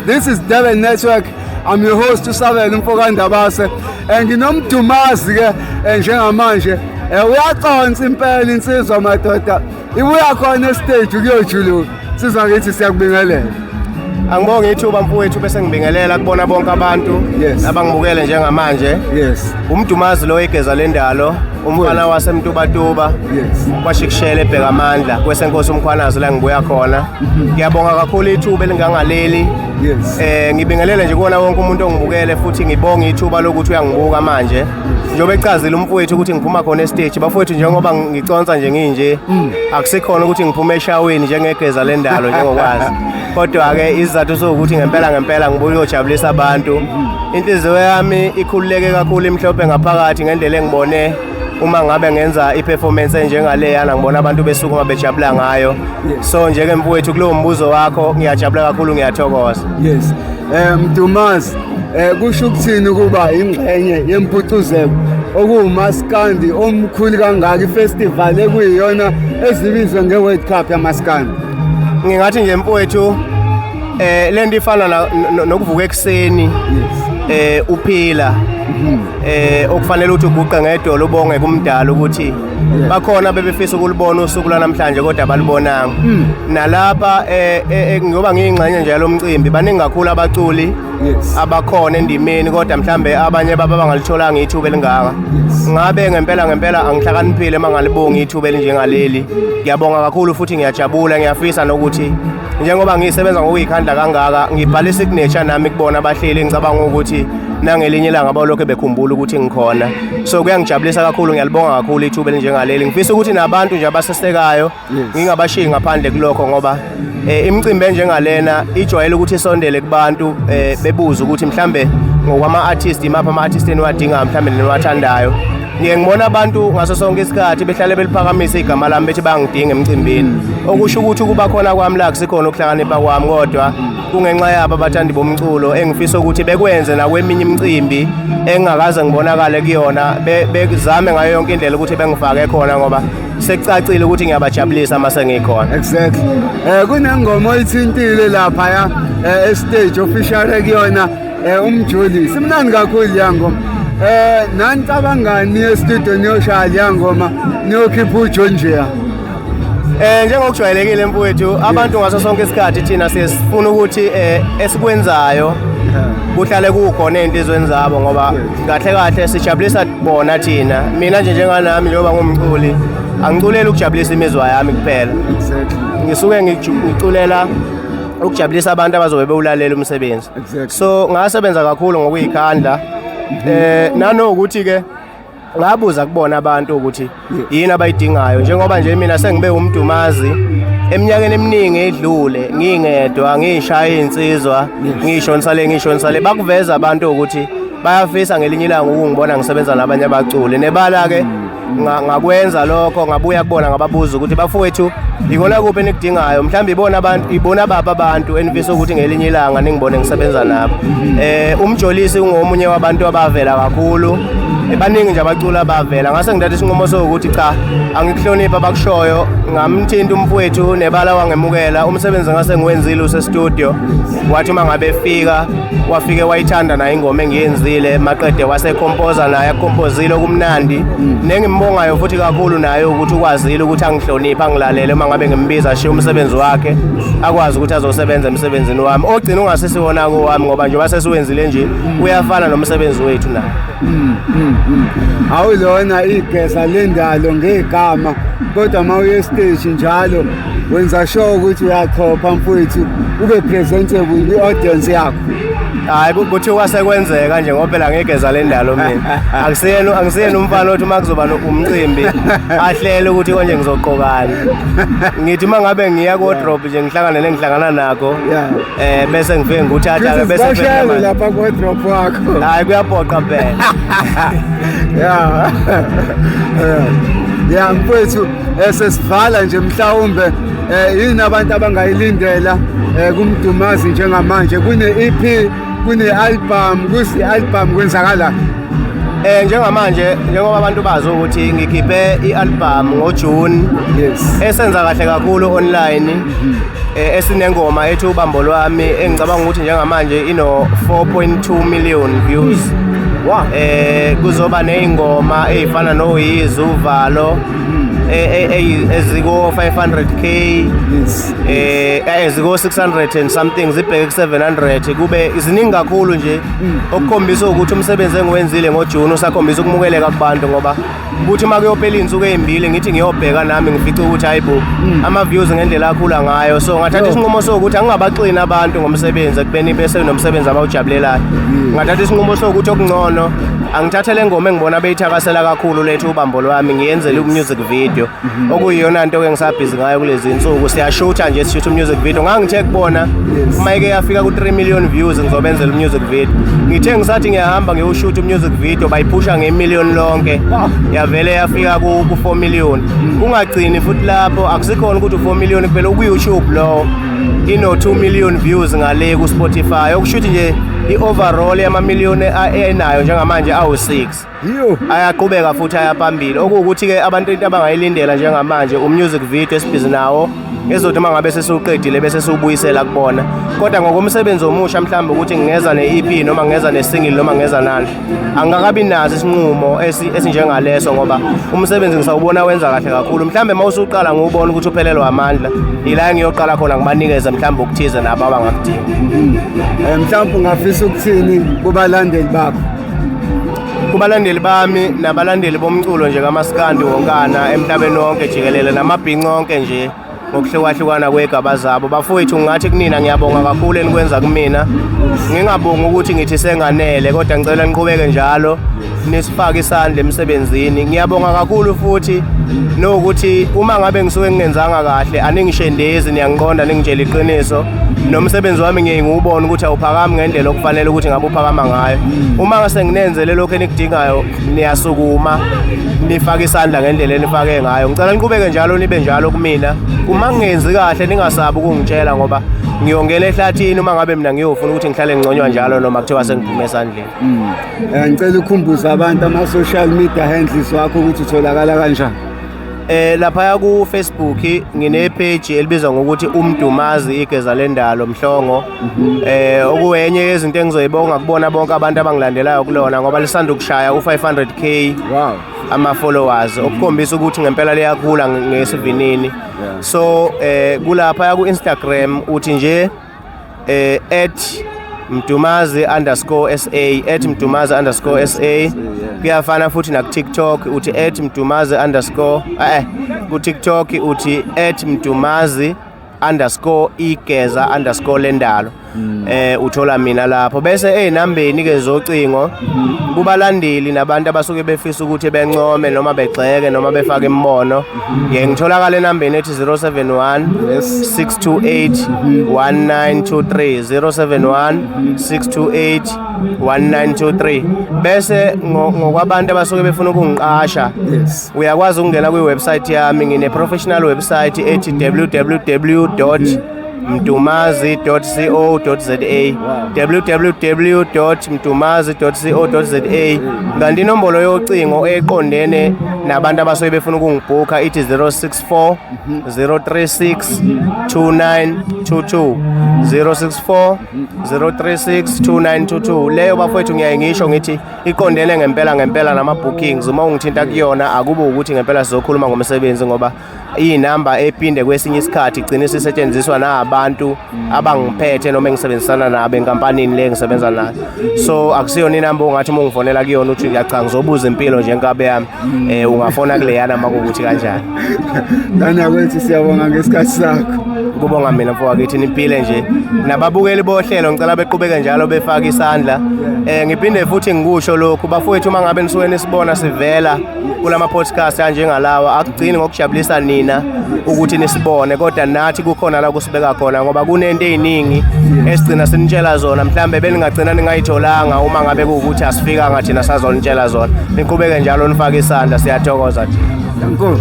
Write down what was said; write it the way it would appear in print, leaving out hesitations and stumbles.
This is Devon Network. I'm your host uSabela Mfokandabase. Nginomdumazi ke njengamanje. Uyaconsa impela insizwa madoda. Ibuya khona estage kuyojuluka. Sizwa ngithi siyakubingelela. Angibonge ithuba mfowethu bese ngibingelela kubona bonke abantu abangibukele njengamanje. Yes. Umdumazi lo igeza lendalo, umfana wasemtubatuba. Yes. Kwashikishele ebheka amandla kwesenkosi umkhwanazi la ngibuya khona. Ngiyabonga kakhulu ithuba elingangaleli. Yes. Ngibingelele nje kuona wonke umuntu ongibukele futhi ngibonga ithuba lokuthi uyangibuka manje. Njobe ecazile umfowethu ukuthi ngiphuma khona estage bafowethu njengoba ngiconsa nje nginje akusikhona ukuthi ngiphume eshaweni njengegeza lendalo njengokwazi. Kodwa ke izizathu sokuthi ngempela ngibuye ukujabulisa abantu. Inhliziyo yami ikhululeke kakhulu imhlophe ngaphakathi ngendlela engibone uma ngabe ngenza iperformance njengale yana ngibona abantu besuka bejabula ngayo. So nje ke mfowethu kulowo mbuzo wakho ngiyajabula kakhulu ngiyathokoza. Yes. Mdumazi kusho ukuthini kuba ingxenye yempucuzeko okuwumaskandi omkhulu kangaka ifestival ekuyiyona ezibizwe ngeWorld Cup yamaskandi. Ngingathi nje mfowethu lento ifana nokuvuka ekseni uphila okufanele ukuthi uguqe ngedolo ubonge kumdala ukuthi bakhona bebefisa ukulibona usuku lanamhlanje kodwa abalibonanga. Nalapha ngoba ngiyingxenye nje yalomcimbi baningi kakhulu abaculi abakhona endimeni kodwa mhlambe abanye baba bangalitholanga ithuba elingaka. Ngabe ngempela angihlakaniphile mangalibonga ithuba elinjengaleli. Ngiyabonga kakhulu futhi ngiyajabula ngiyafisa nokuthi njengoba ngisebenza ngokuyikhandla kangaka ngibhala isignature nami kubona abahleli ngicabanga ukuthi nangelinye ilanga abalokho bekhumbula ukuthi ngikhona. So kuyangijabulisa kakhulu ngiyalibonga kakhulu ithuba elinjengaleli. Ngifisa ukuthi nabantu nje abasesekayo ngingabashiyi ngaphandle kulokho ngoba imicimbi enjengalena ijwayele ukuthi isondele kubantu bebuza ukuthi mhlambe ngokwama artist imapha ama artist eniwadinga mhlambe niwathandayo. Ngiyengibona abantu ngaso sonke isikhathi behlale beliphakamisa igama lami bethi bangidinga emcimbini. Okusho ukuthi kuba khona kwami la kusikhona ukuhlakanipha kwami kodwa kungenxa yabo abathandi bomculo engifisa ukuthi bekwenze nakweminye imicimbi engakaze ngibonakale kuyona bezame ngayo yonke indlela ukuthi bengifake khona ngoba sekucacile ukuthi ngiyabajabulisa mase ngikhona. Exactly. Kunengoma oyithintile lapha ya stage official kuyona umjuli. Simnandi kakhulu yangoma. Nanti abangani e-studio niyoshaya yangoma niyokhipha uJonjia. Njengokujwayelekile mfowethu abantu ngaso sonke isikhathi thina sifuna ukuthi esikwenzayo kuhlale kukhona ezintweni zabo ngoba kahle sijabulisa bona thina. Mina nje njenganami njengoba ngumculi angiculela ukujabulisa imizwa yami kuphela. Ngisuke ngiculela ukujabulisa abantu abazobe bewulalela umsebenzi. So ngasebenza kakhulu ngokuyikhandla nanokuthi ke ngabuza kubona abantu ukuthi yini abayidingayo njengoba nje mina sengibe umdumazi eminyakeni eminingi edlule ngingedwa ngishaya insizwa ngisho le bakuveza abantu ukuthi bayafisa ngelinye ilanga ukungibona ngisebenza nabanye abaculi nebala ke ngakwenza lokho ngabuya kubona ngababuza ukuthi bafowethu ikona kuphi enikudingayo mhlawumbe ibona baba abantu enifisa ukuthi ngelinye ilanga ningibone ngisebenza nabo. Umjolisi ungomunye wabantu abavela kakhulu baningi nje abacula abavela ngase ngidathi isinqumo sokuthi cha angikuhlonipha abakushoyo ngamthinta umfowethu nebala wangemukela umsebenzi ngase ngiwenzile usestudio wathi uma ngabe efika wafike wayithanda nayo ingoma engiyenzile maqede wasekompoza naye akompozile okumnandi nengimbongayo futhi kakhulu naye ukuthi ukwazile ukuthi angihlonipha angilalele uma ngabe ngimbiza ashiya umsebenzi wakhe akwazi ukuthi azosebenza emsebenzini wami ogcina ungasesiwona kowami ngoba nje basesiwenzile nje uyafana nomsebenzi wethu naye. Awulona igeza lendalo ngegama kodwa mawuye stage njalo wenza sure ukuthi uyachopha mfowethu ube presentable kwi-audience yakho. Hayi kuthiwa sekwenzeka nje ngoba phela ngegeza lendalo mina angisiyena umfana othi uma kuzoba umcimbi ahlele ukuthi konje ngizoqokana. Ngithi uma ngabe ngiya ku drop nje ngihlangana nakho bese ngifike nguthatha ke bese ngifike lapha ku drop wakho. Hayi kuyapoqa phela. Yeah mfowethu sesivala nje mhlawumbe yini abantu abangayilindela kumdumazi njengamanje kune EP kune album kusi album kwenzakala Njengamanje njengoba abantu bazi ukuthi ngikhiphe i-album ngoJune Yes. esenza kahle kakhulu online esinengoma ethi ubambo lwami engicabanga ukuthi njengamanje ino 4.2 million views. Wow. Kuzoba nezingoma ezifana noYizi uvalo eziko 500k Yes. eziko 600 and something zibheke ku 700 kube iziningi kakhulu nje okukhombisa ukuthi umsebenzi engiwenzile ngoJune usakhombisa ukumukeleka kubantu ngoba ukuthi uma kuyophela insuku ezimbili ngithi ngiyobheka nami ngifice ukuthi hayibo ama views ngendlela akhula ngayo so ngathatha isinqumo sokuthi angingabaxini abantu ngomsebenzi ekubeni bese nomsebenzi abawujabulelayo ngathatha isinqumo sokuthi okungcono angithathele ngoma engibona beyithakasela kakhulu lethu ubambo lwami ngiyenzele music video okuyiyona into engisabhizi ngayo kulezi insuku siyashutha nje sishutha music video ngangithe kubona uma ike yafika ku 3 million views ngizobenzela music video ngithe ngisathi ngiyahamba ngiyoshoot music video bayiphusha nge-million lonke yavele yafika ku 4 million ungagcini futhi lapho akusikhona ukuthi u4 million kuphela ku YouTube lo ino 2 million views ngale ku Spotify okushuthi nje i-overall yama-million enayo njengamanje awu-6 ayaqhubeka futhi ayaphambili okuwukuthi-ke abantu into abangayilindela njengamanje umusic video esibhizi nawo ezothi uma ngabe sesiwuqedile bese siwubuyisela kubona kodwa ngokomsebenzi omusha mhlawumbe ukuthi ngingeza ne-EP noma ngingeza ne-single noma ngingeza nani angakabi naso isinqumo esinjengaleso ngoba umsebenzi ngisawubona wenza kahle kakhulu mhlawumbe uma usuqala ngiwubona ukuthi uphelelwa amandla ila engiyoqala khona ngibanikeze mhlawumbe ukuthize nabo abangakudingi. Mhlawumbe ungafisa ukuthini kubalandeli bakho? Kubalandeli bami nabalandeli bomculo nje kamaskandi wonkana emhlabeni wonke jikelele namabhinqi onke nje ngokuhlukahlukana kwegaba zabo bafowethu ngathi kunina ngiyabonga kakhulu enikwenza kumina ngingabongi ukuthi ngithi senganele kodwa ngicela niqhubeke njalo nisifake isandla emsebenzini ngiyabonga kakhulu futhi nokuthi uma ngabe ngisuke ngingenzanga kahle aningishendezi niyangiqonda ningitshela iqiniso nomsebenzi wami ngiwubona ukuthi awuphakami ngendlela okufanele ukuthi ngabe uphakama ngayo uma ngase nginenzele lokho enikudingayo niyasukuma nifake isandla ngendlela enifake ngayo ngicela niqhubeke njalo nibe njalo kumina uma ngingenzi kahle ningasabi ukungitshela ngoba ngiyongena ehlathini uma ngabe mina ngiyofuna ukuthi ngihlale ngconywa njalo noma kuthiwa sengiphume esandleni. Ngicela ukhumbuza abantu ama-social media handles wakho ukuthi utholakala kanjani? Lapha ku Facebook ngine page elibizwa ngokuthi umdumazi igeza lendalo Mhlongo okuyenye yezinto engizoyibonga kubona bonke abantu abangilandelayo kulona ngoba lisanda ukushaya u500k ama followers okukhombisa ukuthi ngempela liyakhula ngesivinini so kulapha ku Instagram uthi nje @mdumazi_sa @mdumazi_sa kuyafana futhi na TikTok uthi @mdumazi_ ku TikTok uthi @mdumazi_igeza_lendalo uthola mina lapho bese ezinambeni ke zocingo kubalandeli nabantu abasuke befisa ukuthi bencome noma begxeke noma befake imbono ngitholakala enambeni ethi 071 628 1923 071 628 1923 bese ngokwabantu abasuke befuna ukungiqasha uyakwazi ukungena kwi-website yami ngine professional website ethi www.mdumazi.co.za www.mdumazi.co.za kanti inombolo yocingo eqondene nabantu abasuke befuna ukungibhuka ithi 064 036 2922 064 036 2922 leyo bafowethu ngiyayengisho ngithi iqondene ngempela nama-bookings uma ungithinta kuyona akube ukuthi ngempela sizokhuluma ngomsebenzi ngoba iy'namba ephinde kwesinye isikhathi igcine sisetshenziswa nabantu abangiphethe noma engisebenzisana nabo enkampanini le engisebenza nayo so akusiyona inamba ongathi uma ungifonela kuyona uthi cha ngizobuza impilo nje enkabe yami ungafona kuleyana uma kuwukuthi kanjani. Nanakwethu siyabonga ngesikhathi sakho. Kubonga mina mfowethu niphile nje nababukeli bohlelo ngicela beqhubeke njalo befaka isandla ngiphinde futhi ngikusho lokhu bafowethu uma ngabe nisuke nisibona sivela kulama podcast anjengalawa akugcini ngokujabulisa nina ukuthi nisibone kodwa nathi kukhona la kusibeka khona ngoba kunento eziningi esigcina sinitshela zona mhlambe beningagcina ningayitholanga uma ngabe kuwukuthi asifika ngathi nasazonitshela zona niqhubeke njalo nifake isandla siyathokoza nje. Danko.